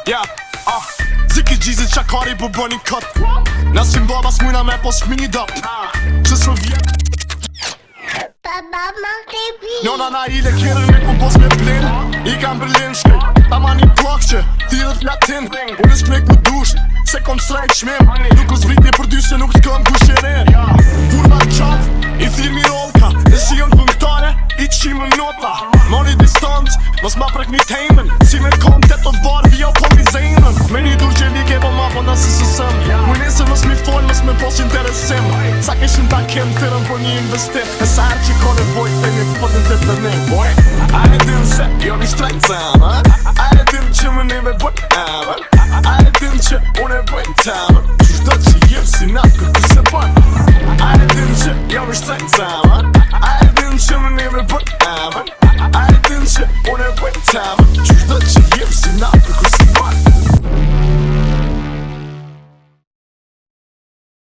Ja, Ziki Geasy qakari po bëni kët Nasim babas mujna me pos mingi dap Që së vjet Njona na ile kjerën me ku bos me plin I kam Berlin shkej Ta ma një plak që thirët latin Unë s'knej ku dush Se kom Shtrejt shmim Nuk është vritni për dy se nuk t'këm kushirin Kurva qaf I thirë mi rolka E si jën punktare I qimë nota Moni distant Mos ma prek një tejmen Si me kom të të varë vjo po mi zemën Me një dur që like po ma po nësë sësëm Mujnese mos mi fol mos me pos interesim Sa kishin ta kem tërën për një investim E sa her që ka nevoj të një pëtën të të një Boy, ajde din se jo një Shtrejt zemë Ajde din që më neve bëjt emën Ajde din që unë e bëjt temën Qdo që jem si natë kërku se bën Ajde din që jo një Shtrejt zemë Ajde din që më neve bëjt emën Ajde din që unë e bëjt temën